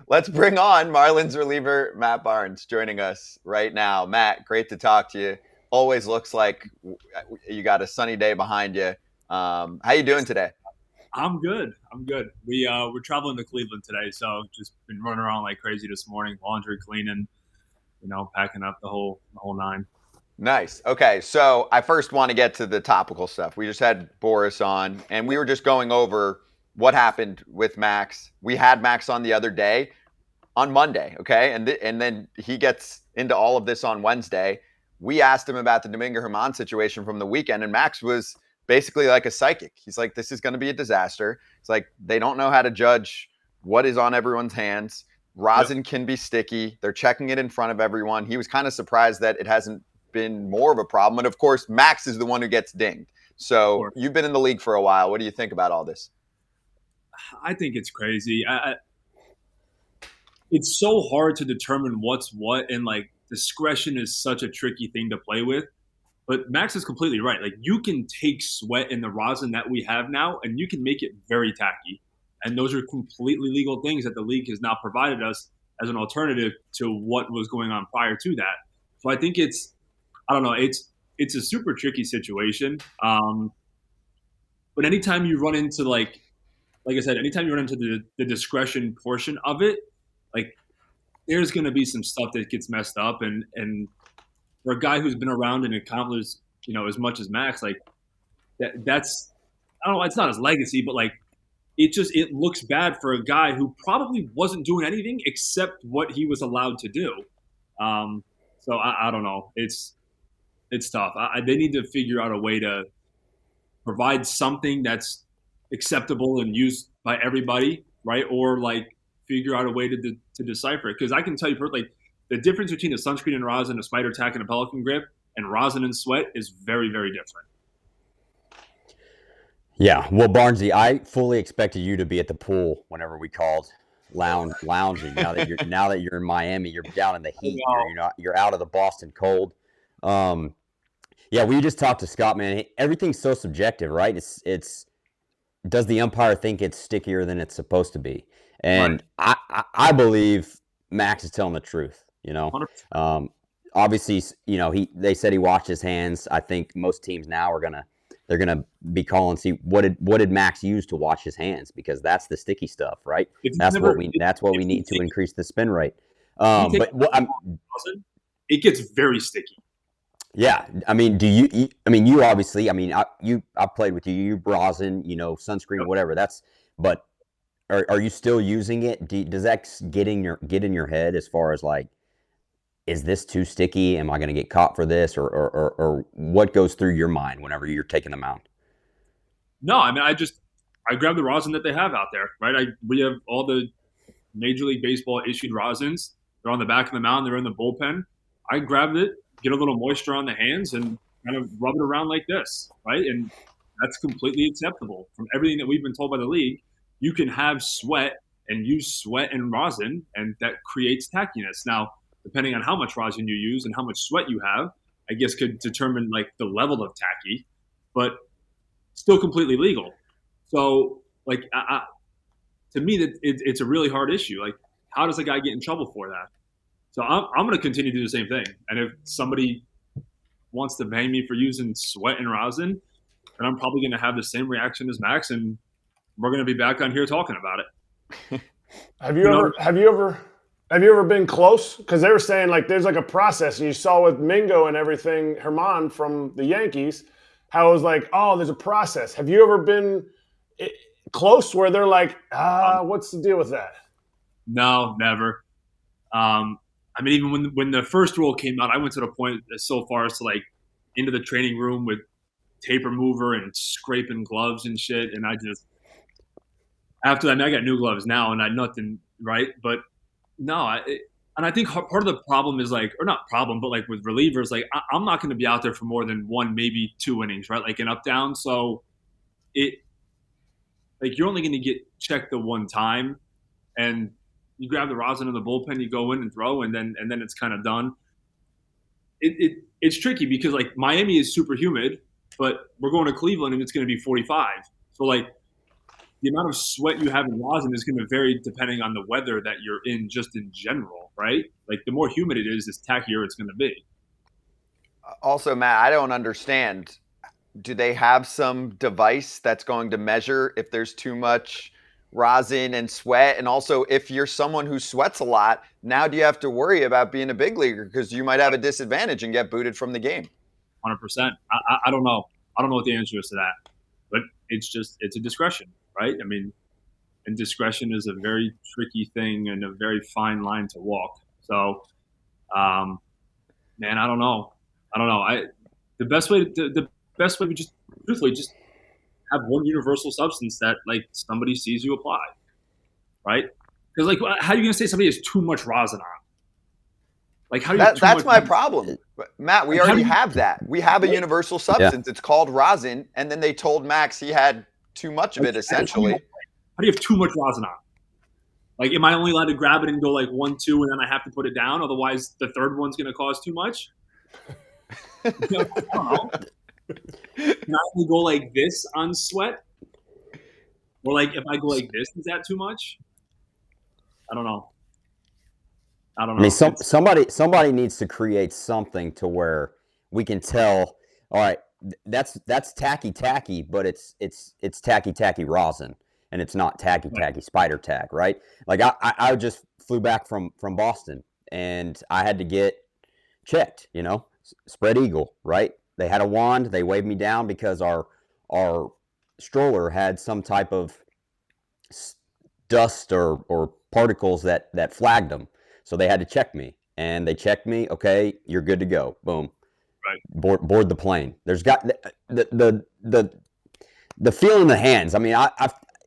let's bring on Marlins reliever Matt Barnes joining us right now. Matt, great to talk to you. Always looks like you got a sunny day behind you. How you doing today? I'm good. I'm good. We're traveling to Cleveland today, so just been running around like crazy this morning, laundry, cleaning, packing up the whole nine. Nice. Okay, so I first want to get to the topical stuff. We just had Boris on, and we were just going over what happened with Max. We had Max on the other day on Monday, okay, and then he gets into all of this on Wednesday. We asked him about the Domingo Germán situation from the weekend, and Max was basically like a psychic. He's like, "This is going to be a disaster." It's like they don't know how to judge what is on everyone's hands. Yep. Rosin can be sticky. They're checking it in front of everyone. He was kind of surprised that it hasn't been more of a problem. And of course, Max is the one who gets dinged. So Or you've been in the league for a while. What do you think about all this? I think it's crazy. It's so hard to determine what's what, and like discretion is such a tricky thing to play with. But Max is completely right. Like you can take sweat in the rosin that we have now, and you can make it very tacky. And those are completely legal things that the league has now provided us as an alternative to what was going on prior to that. So I think I don't know, it's a super tricky situation. But anytime you run into like I said, anytime you run into the discretion portion of it, like there's going to be some stuff that gets messed up, and for a guy who's been around and accomplished, as much as Max, like that's I don't know, it's not his legacy, but like it looks bad for a guy who probably wasn't doing anything except what he was allowed to do. So I don't know. It's tough. They need to figure out a way to provide something that's acceptable and used by everybody, right? Or like figure out a way to decipher it. Because I can tell you, like the difference between a sunscreen and rosin, a spider tack and a pelican grip, and rosin and sweat is very, very different. Yeah, well, Barnesy, I fully expected you to be at the pool whenever we called lounging. Now that you're in Miami, you're down in the heat. You're out of the Boston cold. Um, yeah, we just talked to Scott, man. Everything's so subjective, right? It's does the umpire think it's stickier than it's supposed to be? Right. And I believe Max is telling the truth. Um, Obviously, they said he washed his hands. I think most teams now they're gonna be calling, see what did Max use to wash his hands, because that's the sticky stuff, right? If you That's never, what we if you need to take, increase the spin rate. if you take But what I'm rosin, it gets very sticky. Yeah, I mean, I mean, you obviously, I mean, I've played with you. You rosin, sunscreen, Yep. whatever. But are you still using it? Does that get in your head as far as like, is this too sticky? Am I going to get caught for this, or what goes through your mind whenever you're taking them out? No, I mean I grab the rosin that they have out there, right? We have all the Major League Baseball issued rosins. They're on the back of the mound. They're in the bullpen. I grabbed it, get a little moisture on the hands, and kind of rub it around like this, right? And that's completely acceptable. From everything that we've been told by the league, you can have sweat and use sweat and rosin, and that creates tackiness. Now, depending on how much rosin you use and how much sweat you have, I guess could determine like the level of tacky, but still completely legal. So, like, to me, it's a really hard issue. Like, how does a guy get in trouble for that? So I'm going to continue to do the same thing. And if somebody wants to bang me for using sweat and rosin, then I'm probably going to have the same reaction as Max, and we're going to be back on here talking about it. Have you You know, ever been close? Because they were saying like there's like a process, and you saw with Mingo and everything, Herman from the Yankees, how it was like, oh, there's a process. Have you ever been close where they're like, what's the deal with that? no, never. I mean, even when the first rule came out, I went to the point so far as to like into the training room with tape remover and scraping gloves and shit. And I just after that, I mean, I got new gloves now, and I nothing right. But no, and I think part of the problem is like, or not problem, but like with relievers, like I'm not going to be out there for more than one, maybe two innings, right? Like an up down. So it like you're only going to get checked the one time, and you grab the rosin in the bullpen, you go in and throw, and then it's kind of done. It's tricky because like Miami is super humid, but we're going to Cleveland and it's going to be 45. So like the amount of sweat you have in rosin is going to vary depending on the weather that you're in, just in general, right? Like the more humid it is, the tackier it's going to be. Also, Matt, I don't understand. Do they have some device that's going to measure if there's too much rosin and sweat? And also, if you're someone who sweats a lot, now do you have to worry about being a big leaguer because you might have a disadvantage and get booted from the game? 100%. I don't know. I don't know what the answer is to that, but it's a discretion, right? I mean, and discretion is a very tricky thing and a very fine line to walk. So, man, I don't know. The best way would just truthfully just have one universal substance that like somebody sees you apply, right? Because like, how are you gonna say somebody has too much rosin on? Like, how do you? That's my problem, Matt. We already have that. We have a universal substance. It's called rosin, and then they told Max he had too much of it. Essentially, how do you have too much rosin on? Like, am I only allowed to grab it and go like 1, 2, and then I have to put it down? Otherwise, the third one's gonna cause too much. I don't know. Can I only go like this on sweat? Or like if I go like this, is that too much? I don't know. I mean, somebody needs to create something to where we can tell. All right, that's tacky, but it's tacky rosin, and it's not tacky spider tack, right? Like I just flew back from Boston, and I had to get checked. Spread eagle, right? They had a wand. They waved me down because our stroller had some type of dust or particles that flagged them. So they had to check me, and they checked me. Okay, you're good to go. Boom. Right. Board the plane. There's got the feel in the hands. I mean,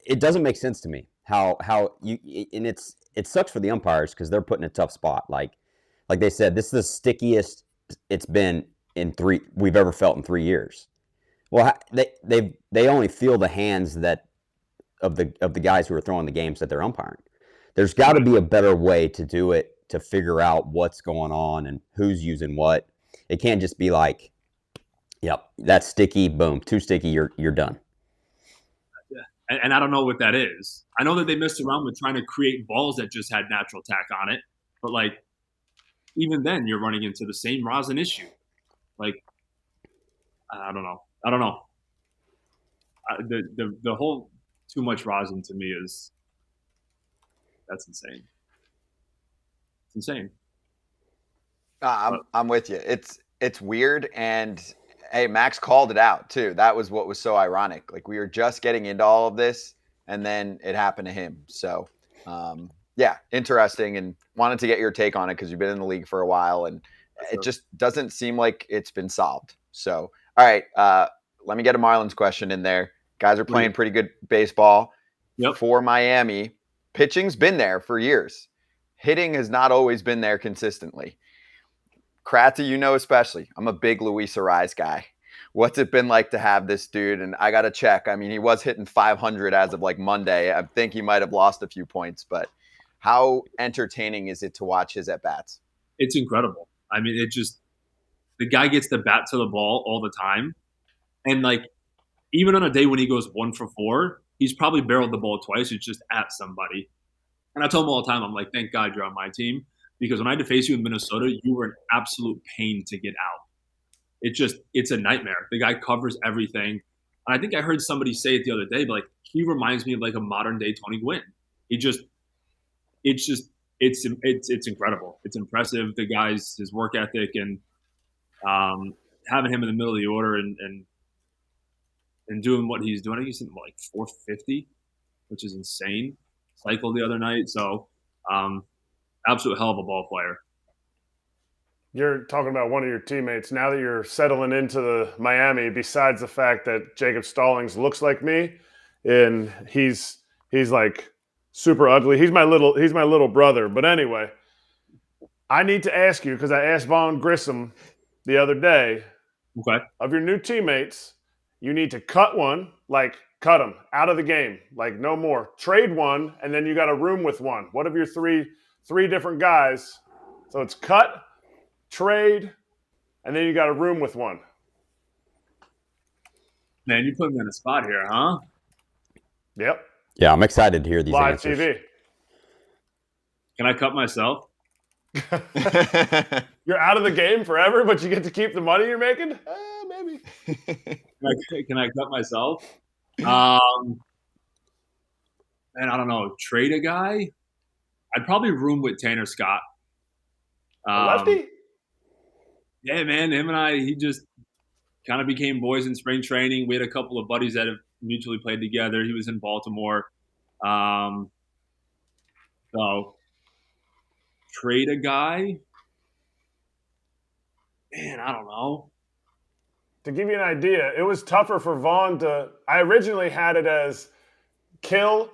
it doesn't make sense to me how you, and it sucks for the umpires because they're put in a tough spot. Like they said, this is the stickiest it's been we've ever felt in 3 years. Well, they only feel the hands of the guys who are throwing the games that they're umpiring. There's got to be a better way to do it, to figure out what's going on and who's using what. It can't just be like, yep, that's sticky, boom, too sticky, you're done. Yeah, and I don't know what that is. I know that they messed around with trying to create balls that just had natural tack on it, but like even then, you're running into the same rosin issue. Like, I don't know. The whole too much rosin to me that's insane. It's insane. I'm with you. It's weird, and hey, Max called it out too. That was what was so ironic. Like we were just getting into all of this, and then it happened to him. So, yeah, interesting, and wanted to get your take on it because you've been in the league for a while, and it just doesn't seem like it's been solved. So, all right, let me get a Marlins question in there. Guys are playing pretty good baseball. Yep. For Miami. Pitching's been there for years. Hitting has not always been there consistently. Kratzy, especially. I'm a big Luis Arraez guy. What's it been like to have this dude? And I got to check. I mean, he was hitting 500 as of like Monday. I think he might have lost a few points, but how entertaining is it to watch his at-bats? It's incredible. I mean, the guy gets the bat to the ball all the time. And like, even on a day when he goes 1 for 4, he's probably barreled the ball twice. It's just at somebody. And I tell him all the time, I'm like, thank God you're on my team. Because when I had to face you in Minnesota, you were an absolute pain to get out. It's a nightmare. The guy covers everything. And I think I heard somebody say it the other day, but like, he reminds me of like a modern day Tony Gwynn. It's incredible. It's impressive. The guy's, his work ethic and having him in the middle of the order and doing what he's doing. I think he's hitting like 450, which is insane. Cycled the other night. So, absolute hell of a ball player. You're talking about one of your teammates. Now that you're settling into the Miami, besides the fact that Jacob Stallings looks like me, and he's like super ugly. He's my little brother. But anyway, I need to ask you, because I asked Vaughn Grissom the other day, okay, of your new teammates, you need to cut one, like cut them out of the game, like no more. Trade one, and then you got a room with one. What of your three different guys? So it's cut, trade, and then you got a room with one. Man, you put me on the spot here, huh? Yep. Yeah, I'm excited to hear these Live answers. TV. Can I cut myself? You're out of the game forever, but you get to keep the money you're making? Maybe. Can I cut myself? Man, I don't know. Trade a guy? I'd probably room with Tanner Scott. A lefty? Yeah, man. Him and I, he just kind of became boys in spring training. We had a couple of buddies that have mutually played together. He was in Baltimore. So trade a guy? Man, I don't know. To give you an idea, it was tougher for Vaughn to. I originally had it as kill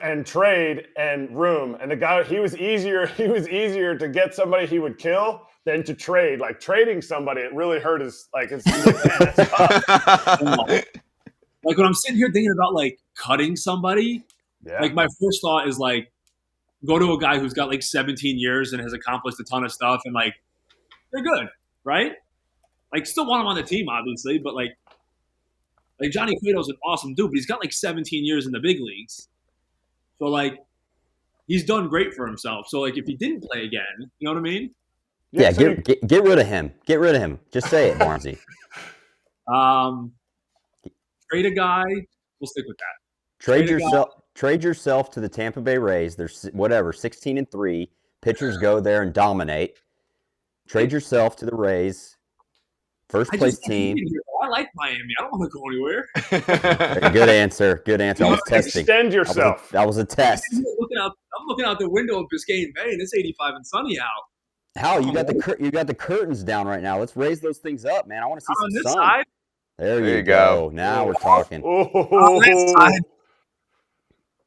and trade and room, and the guy he was easier. He was easier to get somebody he would kill than to trade. Like trading somebody, it really hurt his. Like it's man, that's tough. Like when I'm sitting here thinking about like cutting somebody, like my first thought is like go to a guy who's got like 17 years and has accomplished a ton of stuff, and like they're good, right? Like, still want him on the team, obviously, but like Johnny Cueto's an awesome dude, but he's got like 17 years in the big leagues. So like, he's done great for himself. So like, if he didn't play again, you know what I mean? Yeah, get rid of him. Get rid of him. Just say it, Barnesy. Trade a guy. We'll stick with that. Trade yourself to the Tampa Bay Rays. They're 16-3. Pitchers go there and dominate. Trade yourself to the Rays. First place team. I like Miami. I don't want to go anywhere. Good answer. Good answer. I was testing. Extend yourself. That was a test. I'm looking out the window of Biscayne Bay, and it's 85 and sunny out. Hal, you got the curtains down right now. Let's raise those things up, man. I want to see some this sun. Side. There you go. Now we're talking. On that side.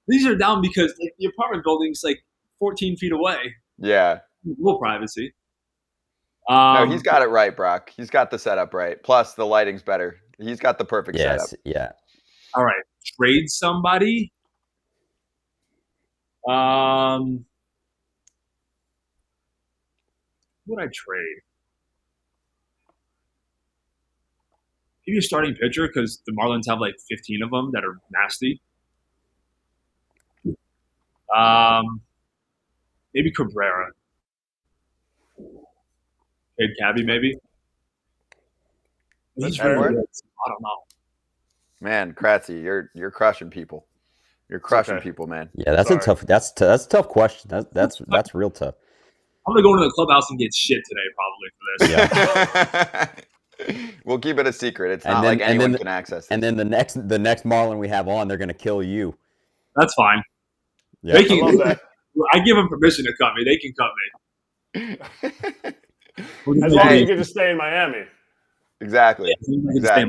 These are down because like, the apartment building's like 14 feet away. Yeah. No privacy. No, he's got it right, Brock. He's got the setup right. Plus, the lighting's better. He's got the perfect setup. Yeah. All right. Trade somebody. Who would I trade? Maybe a starting pitcher because the Marlins have like 15 of them that are nasty. Maybe Cabrera. Trade Cabby, maybe. He's really good. I don't know. Man, Kratzy, you're crushing people. You're crushing people, man. Yeah, that's a tough question. That's real tough. I'm gonna go into the clubhouse and get shit today, probably for this. Yeah. We'll keep it a secret. It's not like anyone can access it. And then the next Marlin we have on, they're gonna kill you. That's fine. Yeah, I love that. I give them permission to cut me. They can cut me. As long as you get to stay in Miami. Exactly. Yeah,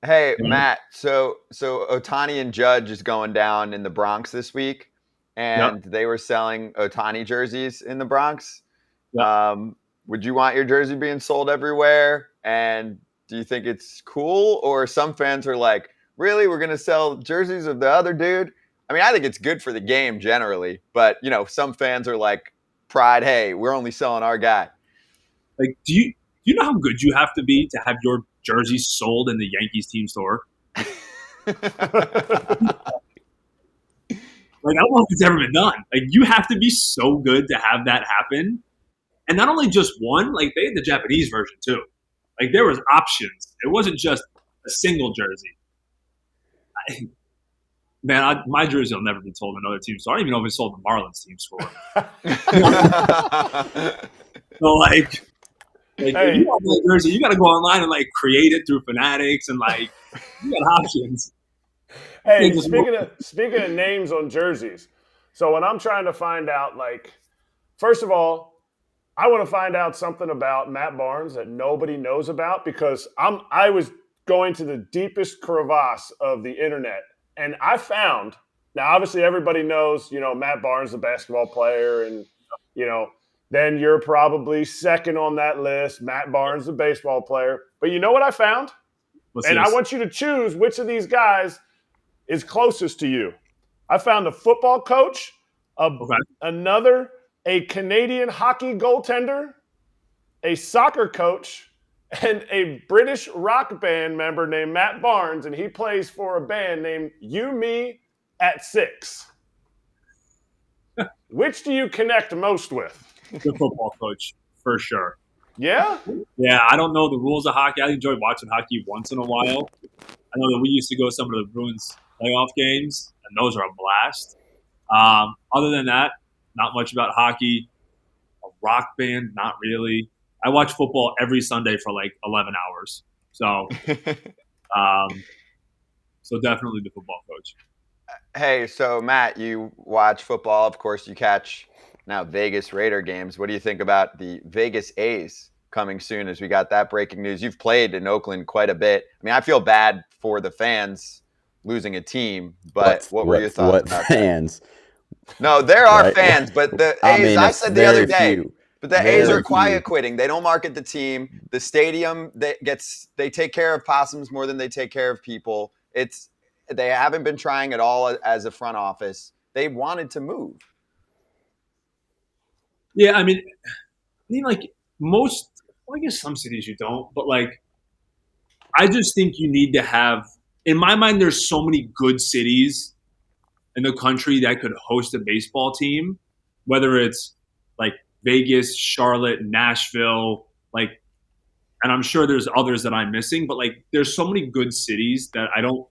Hey, Matt, so Ohtani and Judge is going down in the Bronx this week, and they were selling Ohtani jerseys in the Bronx. Yep. Would you want your jersey being sold everywhere? And do you think it's cool? Or some fans are like, really, we're going to sell jerseys of the other dude? I mean, I think it's good for the game generally, but, you know, some fans are like, pride, hey, we're only selling our guy. Like, do you know how good you have to be to have your jersey sold in the Yankees team store? Like, I don't know if it's ever been done. Like, you have to be so good to have that happen. And not only just one, like, they had the Japanese version, too. Like, there was options. It wasn't just a single jersey. My jersey will never be sold in another team store. I don't even know if it's sold in the Marlins team store. So, like hey, if you want that jersey, you got to go online and, like, create it through Fanatics and, like, you got options. Hey, speaking of names on jerseys, so when I'm trying to find out, like, first of all, I want to find out something about Matt Barnes that nobody knows about because I was going to the deepest crevasse of the internet, and I found, now obviously everybody knows, you know, Matt Barnes, the basketball player, and, you know, then you're probably second on that list, Matt Barnes, the baseball player. But you know what I found? I want you to choose which of these guys is closest to you. I found a football coach, a Canadian hockey goaltender, a soccer coach, and a British rock band member named Matt Barnes, and he plays for a band named You, Me, at 6. Which do you connect most with? The football coach, for sure. Yeah? Yeah, I don't know the rules of hockey. I enjoy watching hockey once in a while. I know that we used to go to some of the Bruins playoff games, and those are a blast. Other than that, not much about hockey. A rock band, not really. I watch football every Sunday for like 11 hours. So, so definitely the football coach. Hey, so Matt, you watch football. Of course, you catch now Vegas Raider games. What do you think about the Vegas A's coming soon as we got that breaking news? You've played in Oakland quite a bit. I mean, I feel bad for the fans losing a team, but what were your thoughts about fans? That? No, there are Right. fans, but the A's, I said the very other day, few. but the Very A's are quiet few. quitting. They don't market the team. The stadium they take care of possums more than they take care of people. They haven't been trying at all as a front office. They wanted to move. Yeah, I mean like most, well, I guess some cities you don't, but like, I just think you need to have, in my mind, there's so many good cities in the country that could host a baseball team, whether it's like Vegas, Charlotte, Nashville, like, and I'm sure there's others that I'm missing, but like, there's so many good cities that I don't,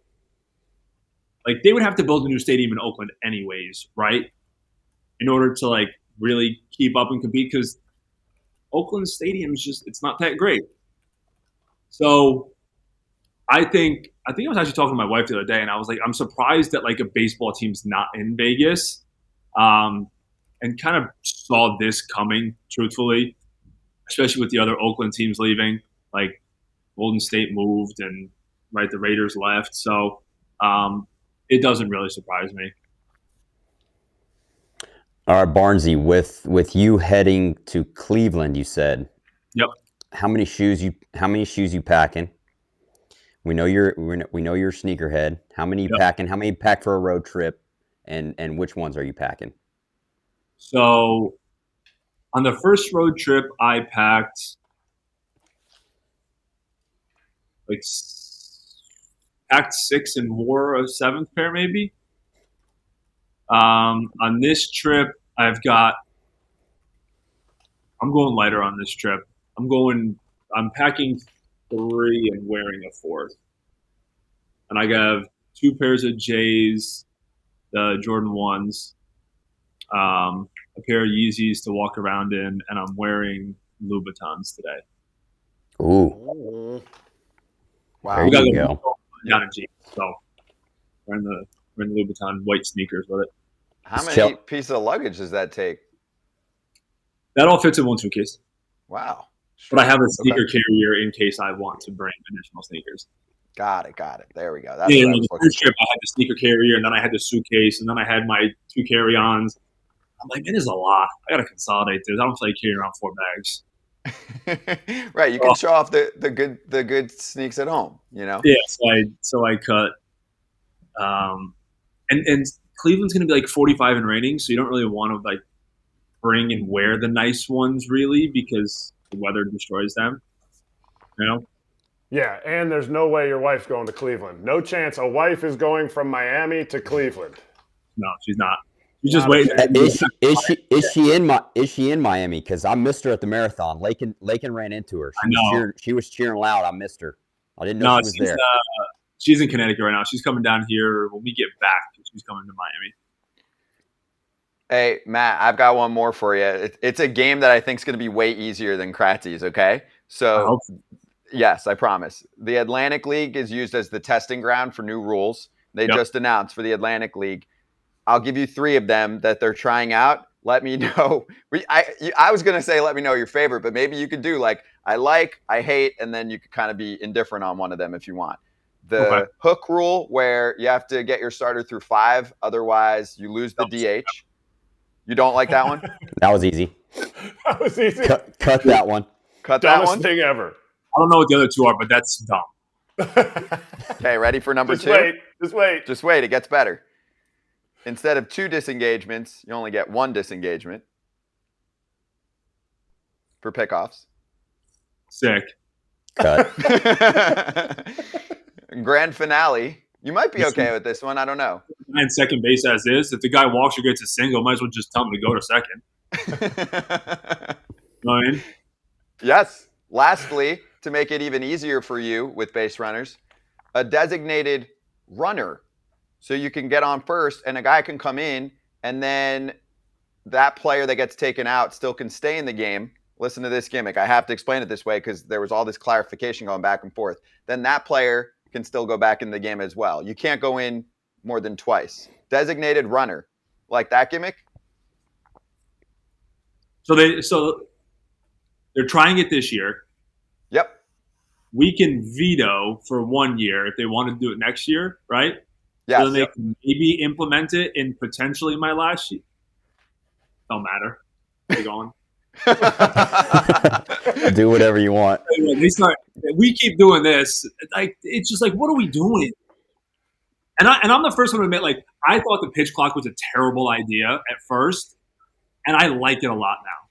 like, they would have to build a new stadium in Oakland anyways, right? In order to like really keep up and compete, because Oakland Stadium is just, it's not that great. So I think I was actually talking to my wife the other day, and I was like, I'm surprised that like a baseball team's not in Vegas, and kind of saw this coming, truthfully, especially with the other Oakland teams leaving. Like Golden State moved, and right, the Raiders left, so it doesn't really surprise me. All right, Barnesy, with you heading to Cleveland, you said. Yep. How many shoes you packing? We know you're a sneakerhead. How many you packing? How many you pack for a road trip? And which ones are you packing? So on the first road trip, I packed packed 6 and wore a 7th pair maybe. On this trip, I'm going lighter on this trip. I'm packing 3 and wearing a 4th. And I have 2 pairs of J's, the Jordan 1s, a pair of Yeezys to walk around in, and I'm wearing Louboutins today. Ooh. Wow. There you go. Down in jeans, so wearing the Louboutin white sneakers with it. How many pieces of luggage does that take? That all fits in one suitcase. Wow. But I have a sneaker carrier in case I want to bring additional sneakers. Got it. There we go. That's yeah, the first trip I had the sneaker carrier, and then I had the suitcase, and then I had my 2 carry-ons. I'm like, it is a lot. I got to consolidate this. I don't play carrying around 4 bags. Right, you can show off the good sneaks at home, you know. Yeah, so I cut, and Cleveland's going to be like 45 and raining, so you don't really want to like bring and wear the nice ones really because the weather destroys them, you know. Yeah, and there's no way your wife's going to Cleveland. No chance a wife is going from Miami to Cleveland. No, she's not. She's just waiting. Is she in Miami? Because I missed her at the marathon. Lakin ran into her. She was cheering loud. I missed her. I didn't know she was there. She's in Connecticut right now. She's coming down here when we get back. She's coming to Miami. Hey, Matt, I've got one more for you. It's a game that I think is going to be way easier than Kratzy's, okay? So, yes, I promise. The Atlantic League is used as the testing ground for new rules. They just announced for the Atlantic League. I'll give you 3 of them that they're trying out. Let me know. I was going to say let me know your favorite, but maybe you could do like, I hate, and then you could kind of be indifferent on one of them if you want. The hook rule, where you have to get your starter through 5, otherwise you lose the DH. You don't like that one? That was easy. That was easy. Cut that one. Cut that one. Dumbest thing ever. I don't know what the other 2 are, but that's dumb. Okay, ready for number 2? Just wait. Just wait. It gets better. Instead of 2 disengagements, you only get 1 disengagement for pickoffs. Sick. Cut. Grand finale. You might be okay with this one. I don't know. And second base as is. If the guy walks or gets a single, might as well just tell him to go to second. You know what I mean? Yes. Lastly, to make it even easier for you with base runners, a designated runner. So you can get on first and a guy can come in, and then that player that gets taken out still can stay in the game. Listen to this gimmick. I have to explain it this way because there was all this clarification going back and forth. Then that player can still go back in the game as well. You can't go in more than twice. Designated runner. Like that gimmick? So they're trying it this year. Yep. We can veto for 1 year if they want to do it next year, right? Yes. So then they can maybe implement it in potentially my last year. Don't matter. Keep going. Do whatever you want. We keep doing this. Like, it's just like, what are we doing? And I'm the first one to admit, like, I thought the pitch clock was a terrible idea at first, and I like it a lot now.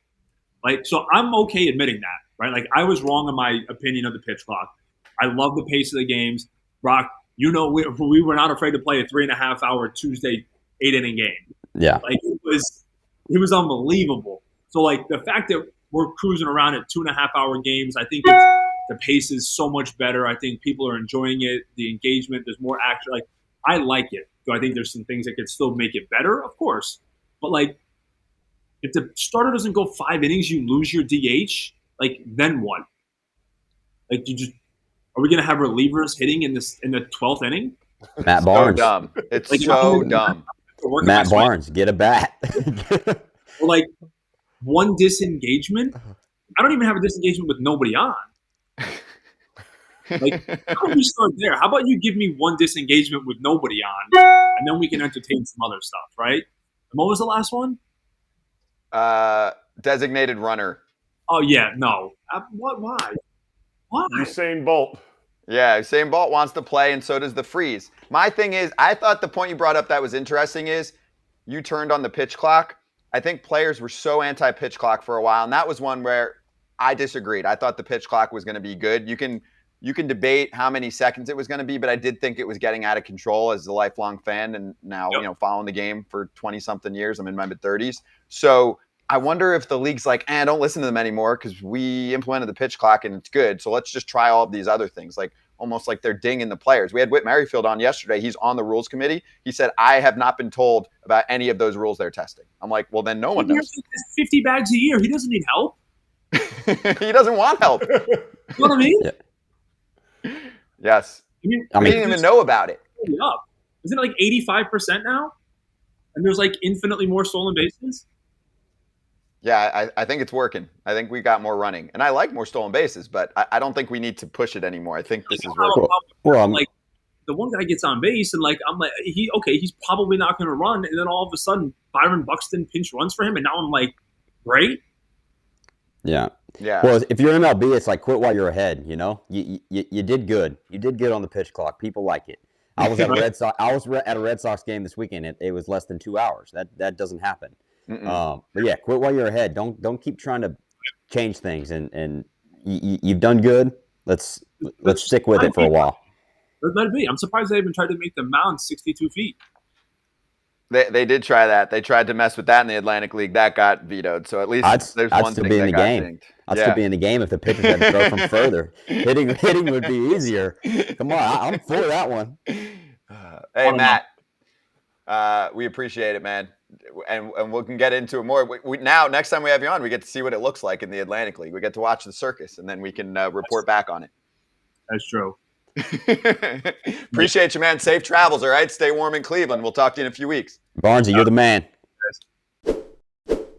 Like, so I'm okay admitting that, right? Like, I was wrong in my opinion of the pitch clock. I love the pace of the games. Brock, we were not afraid to play a 3.5-hour Tuesday 8-inning game. Yeah. Like, it was unbelievable. So, like, the fact that we're cruising around at 2.5-hour games, I think the pace is so much better. I think people are enjoying it. The engagement, there's more action. Like, I like it. So I think there's some things that could still make it better, of course. But, like, if the starter doesn't go 5 innings, you lose your DH. Like, then what? Like, are we going to have relievers hitting in the 12th inning? Matt Barnes. So dumb. It's Like, so dumb. Matt Barnes, get a bat. Or, like, one disengagement. I don't even have a disengagement with nobody on. Like, how about we start there? How about you give me one disengagement with nobody on, and then we can entertain some other stuff, right? And what was the last one? Designated runner. Oh, yeah, no. What? Why? Why? Usain Bolt. Yeah, Usain Bolt wants to play, and so does the freeze. My thing is, I thought the point you brought up that was interesting is you turned on the pitch clock. I think players were so anti-pitch clock for a while, and that was one where I disagreed. I thought the pitch clock was going to be good. You can debate how many seconds it was going to be, but I did think it was getting out of control as a lifelong fan, and now following the game for 20-something years. I'm in my mid-30s. So I wonder if the league's like, don't listen to them anymore because we implemented the pitch clock and it's good. So let's just try all of these other things, like almost like they're dinging the players. We had Whit Merrifield on yesterday. He's on the rules committee. He said, I have not been told about any of those rules they're testing. I'm like, well, then no one He knows. has 50 bags a year. He doesn't need help. He doesn't want help. You know what I mean? Yeah. Yes. I We mean, didn't even know about it. Up. Isn't it like 85% now? And there's like infinitely more stolen bases? Yeah, I think it's working. I think we got more running. And I like more stolen bases, but I don't think we need to push it anymore. I think this is working. Like, the one guy gets on base, and like I'm like, he's probably not going to run, and then all of a sudden Byron Buxton pinch runs for him, and now I'm like, great. Yeah. Yeah. Well, if you're MLB, it's like quit while you're ahead. You know, you did good. You did good on the pitch clock. People like it. I was at a Red Sox game this weekend. It was less than 2 hours. That doesn't happen. But yeah, quit while you're ahead. Don't keep trying to change things. And you've done good. Let's stick with it for a while. Let it be. I'm surprised they even tried to make the mound 62 feet. They did try that. They tried to mess with that in the Atlantic League. That got vetoed. So at least there's one thing that got dinged. I'd still be in the game if the pitchers had to throw from further. Hitting would be easier. Come on, I'm for that one. Hey, Matt, we appreciate it, man. And we can get into it more. Now, next time we have you on, we get to see what it looks like in the Atlantic League. We get to watch the circus, and then we can report back on it. That's true. Appreciate you, man. Safe travels, all right? Stay warm in Cleveland. We'll talk to you in a few weeks. Barnesy, you're the man.